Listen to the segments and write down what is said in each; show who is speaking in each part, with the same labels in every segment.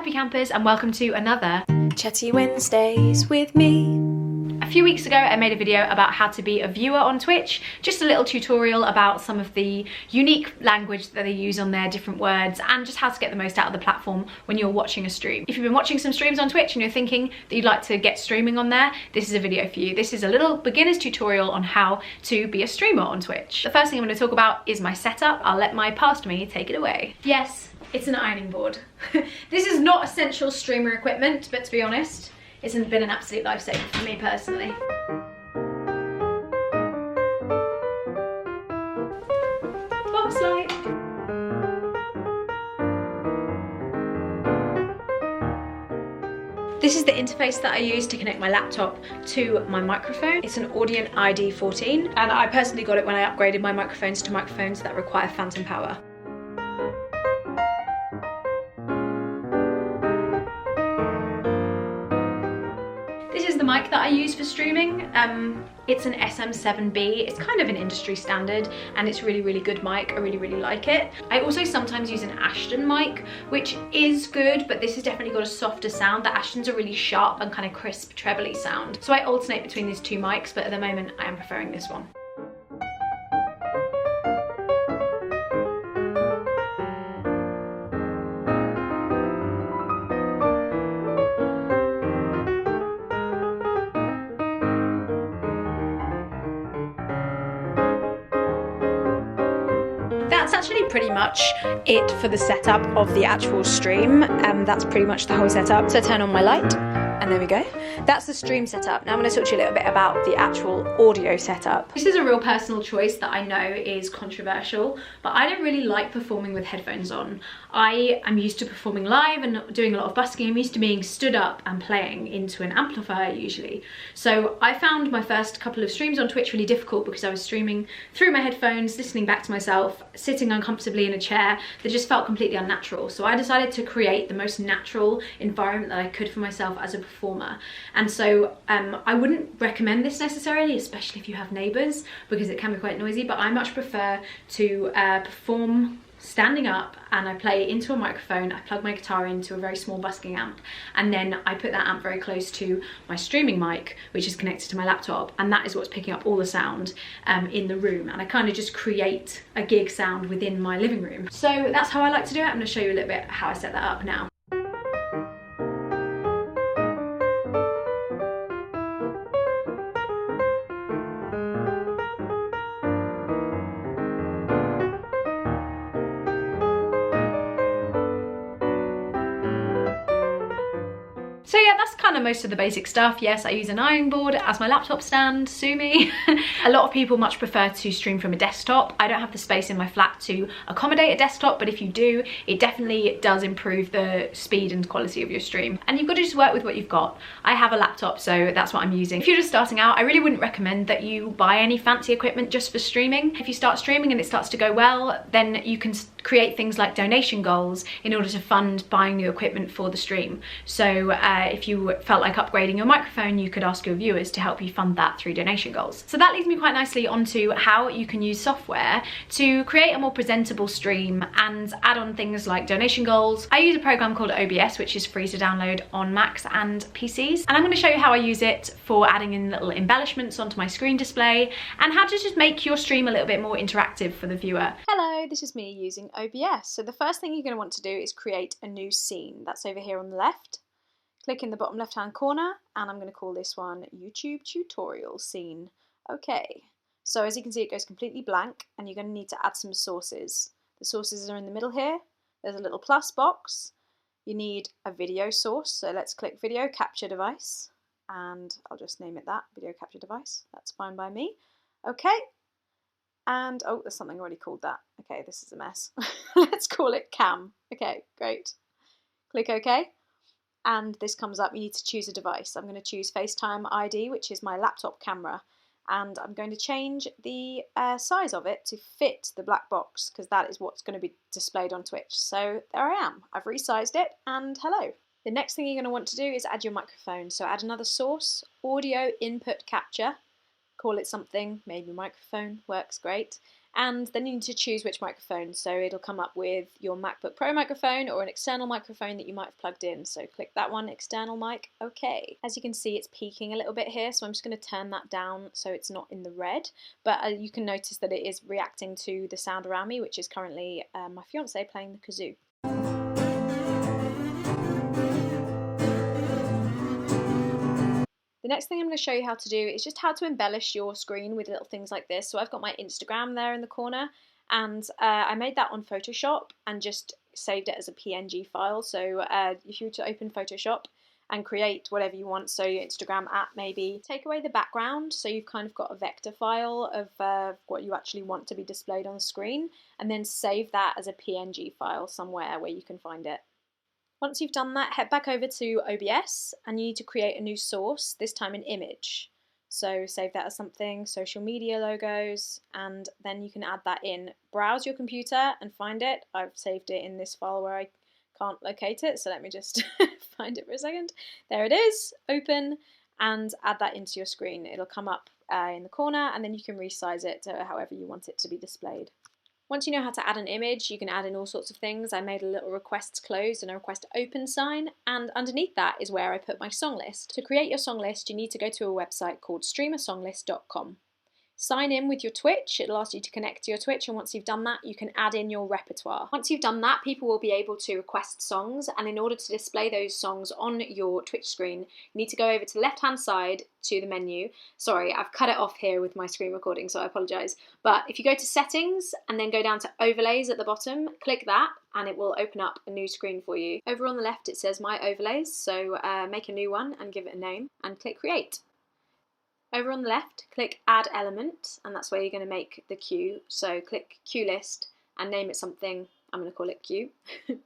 Speaker 1: happy campers and welcome to another
Speaker 2: Chatty Wednesdays with me.
Speaker 1: A few weeks ago I made a video about how to be a viewer on Twitch, just a little tutorial about some of the unique language that they use on there, different words, and just how to get the most out of the platform when you're watching a stream. If you've been watching some streams on Twitch and you're thinking that you'd like to get streaming on there, this is a video for you. This is a little beginner's tutorial on how to be a streamer on Twitch. The first thing I'm going to talk about is my setup. I'll let my past me take it away. Yes, it's an ironing board. This is not essential streamer equipment, but to be honest, it's been an absolute lifesaver for me personally. Box light. This is the interface that I use to connect my laptop to my microphone. It's an Audient ID14, and I personally got it when I upgraded my microphones to microphones that require phantom power. This is the mic that I use for streaming. It's an SM7B. It's kind of an industry standard and it's really, really good mic. I really like it. I also sometimes use an Ashton mic, which is good, but this has definitely got a softer sound. The Ashtons are really sharp and kind of crisp, trebly sound. So I alternate between these two mics, but at the moment I am preferring this one. That's actually pretty much it for the setup of the actual stream. That's pretty much the whole setup. So I turn on my light and there we go. That's the stream setup. Now I'm going to talk to you a little bit about the actual audio setup. This is a real personal choice that I know is controversial, but I don't really like performing with headphones on. I am used to performing live and doing a lot of busking. I'm used to being stood up and playing into an amplifier usually. So I found my first couple of streams on Twitch really difficult because I was streaming through my headphones, listening back to myself, sitting uncomfortably in a chair that just felt completely unnatural. So I decided to create the most natural environment that I could for myself as a performer. And so I wouldn't recommend this necessarily, especially if you have neighbours, because it can be quite noisy, but I much prefer to perform standing up, and I play into a microphone. I plug my guitar into a very small busking amp, and then I put that amp very close to my streaming mic, which is connected to my laptop, and that is what's picking up all the sound in the room, and I kind of just create a gig sound within my living room. So that's how I like to do it. I'm going to show you a little bit how I set that up now. So yeah, that's kind of most of the basic stuff. Yes, I use an ironing board as my laptop stand, sue me. A lot of people much prefer to stream from a desktop. I don't have the space in my flat to accommodate a desktop, but if you do, it definitely does improve the speed and quality of your stream. And you've got to just work with what you've got. I have a laptop, so that's what I'm using. If you're just starting out, I really wouldn't recommend that you buy any fancy equipment just for streaming. If you start streaming and it starts to go well, then you can create things like donation goals in order to fund buying new equipment for the stream. So if you felt like upgrading your microphone, you could ask your viewers to help you fund that through donation goals. So that leads me quite nicely onto how you can use software to create a more presentable stream and add on things like donation goals. I use a program called OBS, which is free to download on Macs and PCs. And I'm going to show you how I use it for adding in little embellishments onto my screen display and how to just make your stream a little bit more interactive for the viewer.
Speaker 2: Hello, this is me using OBS. So the first thing you're going to want to do is create a new scene. That's over here on the left. Click in the bottom left hand corner and I'm going to call this one YouTube tutorial scene. Okay, so as you can see it goes completely blank and you're going to need to add some sources. The sources are in the middle here. There's a little plus box. You need a video source, so let's click video capture device and I'll just name it that, video capture device. That's fine by me. Okay. And, oh, there's something already called that. Okay, this is a mess. Let's call it cam. Okay, great. Click OK. And this comes up, you need to choose a device. I'm going to choose FaceTime ID, which is my laptop camera. And I'm going to change the size of it to fit the black box, because that is what's going to be displayed on Twitch. So there I am. I've resized it, and hello. The next thing you're going to want to do is add your microphone. So add another source, audio input capture. Call it something, maybe microphone, works great. And then you need to choose which microphone. So it'll come up with your MacBook Pro microphone or an external microphone that you might have plugged in. So click that one, external mic, okay. As you can see, it's peaking a little bit here, so I'm just going to turn that down so it's not in the red. But you can notice that it is reacting to the sound around me, which is currently my fiance playing the kazoo. The next thing I'm going to show you how to do is just how to embellish your screen with little things like this. So I've got my Instagram there in the corner, and I made that on Photoshop and just saved it as a PNG file. So if you were to open Photoshop and create whatever you want, so your Instagram app maybe, take away the background so you've kind of got a vector file of what you actually want to be displayed on the screen, and then save that as a PNG file somewhere where you can find it. Once you've done that, head back over to OBS and you need to create a new source, this time an image. So save that as something, social media logos, and then you can add that in. Browse your computer and find it. I've saved it in this file where I can't locate it, so let me just find it for a second. There it is, open, and add that into your screen. It'll come up in the corner, and then you can resize it to however you want it to be displayed. Once you know how to add an image, you can add in all sorts of things. I made a little requests closed and a request open sign, and underneath that is where I put my song list. To create your song list, you need to go to a website called streamersonglist.com. Sign in with your Twitch, it'll ask you to connect to your Twitch, and once you've done that, you can add in your repertoire. Once you've done that, people will be able to request songs, and in order to display those songs on your Twitch screen, you need to go over to the left-hand side to the menu. Sorry, I've cut it off here with my screen recording, so I apologise. But if you go to Settings, and then go down to Overlays at the bottom, click that, and it will open up a new screen for you. Over on the left, it says My Overlays, so make a new one and give it a name, and click Create. Over on the left, click Add Element, and that's where you're going to make the queue. So click Queue List and name it something. I'm going to call it Queue.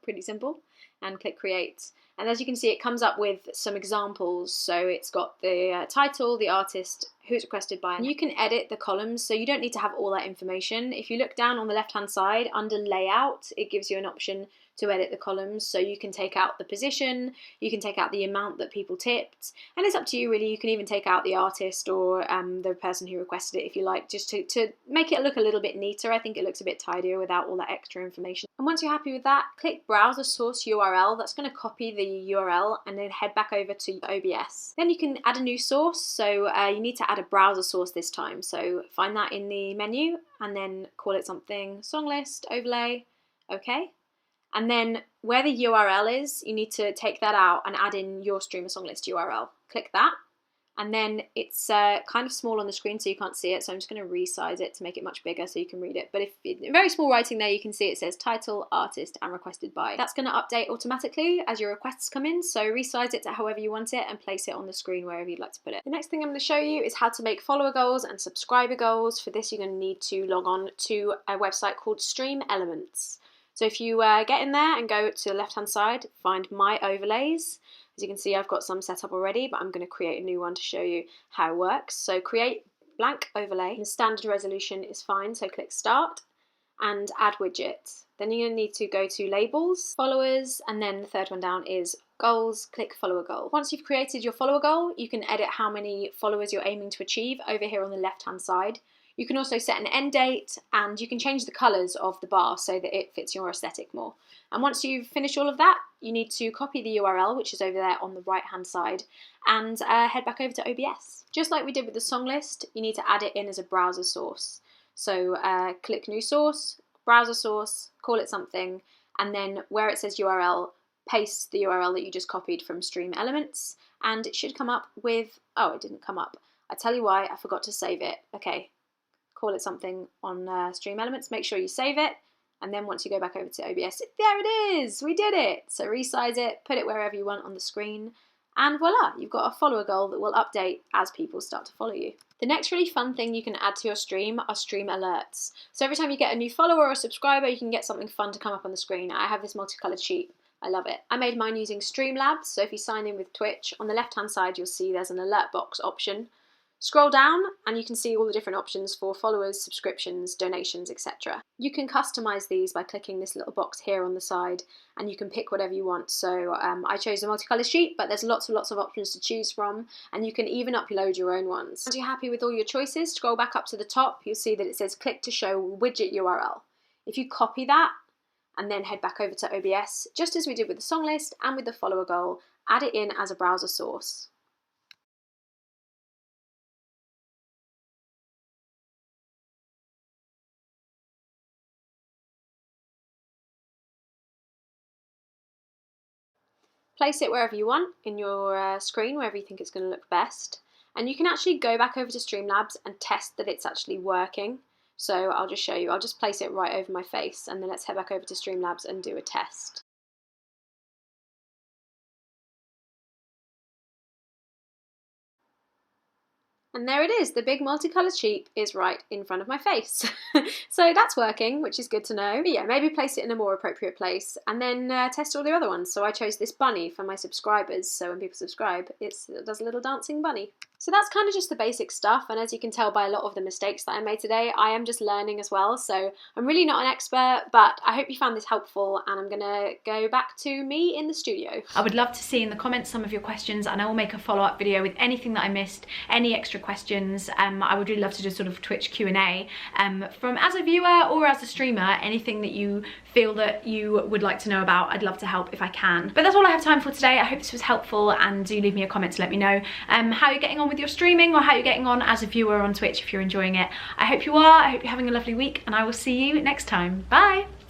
Speaker 2: Pretty simple. And click Create. And as you can see, it comes up with some examples. So it's got the title, the artist, who it's requested by, and you can edit the columns, so you don't need to have all that information. If you look down on the left-hand side, under Layout, it gives you an option to edit the columns, so you can take out the position, you can take out the amount that people tipped, and it's up to you really. You can even take out the artist or the person who requested it if you like, just to make it look a little bit neater. I think it looks a bit tidier without all that extra information. And once you're happy with that, click Browse the source URL. That's going to copy the URL and then head back over to OBS. Then you can add a new source, so you need to add a browser source this time. So find that in the menu and then call it something, song list, overlay, okay. And then where the URL is, you need to take that out and add in your streamer song list URL. Click that, and then it's kind of small on the screen so you can't see it, so I'm just going to resize it to make it much bigger so you can read it. But if in very small writing there, you can see it says title, artist, and requested by. That's going to update automatically as your requests come in, so resize it to however you want it and place it on the screen wherever you'd like to put it. The next thing I'm going to show you is how to make follower goals and subscriber goals. For this, you're going to need to log on to a website called Stream Elements. So if you get in there and go to the left-hand side, find My Overlays. As you can see, I've got some set up already, but I'm going to create a new one to show you how it works. So create blank overlay. The standard resolution is fine, so click Start and Add Widget. Then you're going to need to go to Labels, Followers, and then the third one down is Goals. Click Follower Goal. Once you've created your follower goal, you can edit how many followers you're aiming to achieve over here on the left-hand side. You can also set an end date, and you can change the colours of the bar so that it fits your aesthetic more. And once you've finished all of that, you need to copy the URL, which is over there on the right hand side, and head back over to OBS. Just like we did with the song list, you need to add it in as a browser source. So click New Source, Browser Source, call it something, and then where it says URL, paste the URL that you just copied from Stream Elements, and it should come up with, oh, it didn't come up. I tell you why, I forgot to save it. Okay. Call it something on Stream Elements, make sure you save it, and then once you go back over to OBS, there it is, we did it! So resize it, put it wherever you want on the screen, and voila, you've got a follower goal that will update as people start to follow you. The next really fun thing you can add to your stream are stream alerts. So every time you get a new follower or a subscriber, you can get something fun to come up on the screen. I have this multicolored sheet. I love it. I made mine using Streamlabs, so if you sign in with Twitch, on the left hand side you'll see there's an alert box option. Scroll down and you can see all the different options for followers, subscriptions, donations, etc. You can customize these by clicking this little box here on the side, and you can pick whatever you want. So I chose a multicolour sheet, but there's lots of options to choose from, and you can even upload your own ones. Once you're happy with all your choices, scroll back up to the top, you'll see that it says click to show widget URL. If you copy that and then head back over to OBS, just as we did with the song list and with the follower goal, add it in as a browser source. Place it wherever you want in your screen, wherever you think it's going to look best. And you can actually go back over to Streamlabs and test that it's actually working. So I'll just show you. I'll just place it right over my face, and then let's head back over to Streamlabs and do a test. And there it is, the big multicoloured sheep is right in front of my face. So that's working, which is good to know. But yeah, maybe place it in a more appropriate place, and then test all the other ones. So I chose this bunny for my subscribers, so when people subscribe, it does a little dancing bunny. So that's kind of just the basic stuff, and as you can tell by a lot of the mistakes that I made today, I am just learning as well, so I'm really not an expert, but I hope you found this helpful, and I'm gonna go back to me in the studio. I would love to see in the comments some of your questions, and I will make a follow-up video with anything that I missed, any extra questions. I would really love to do sort of Twitch Q&A from as a viewer or as a streamer, anything that you feel that you would like to know about, I'd love to help if I can. But that's all I have time for today. I hope this was helpful, and do leave me a comment to let me know how you're getting on with your streaming, or how you're getting on as a viewer on Twitch if you're enjoying it. I hope you are. I hope you're having a lovely week, and I will see you next time. Bye!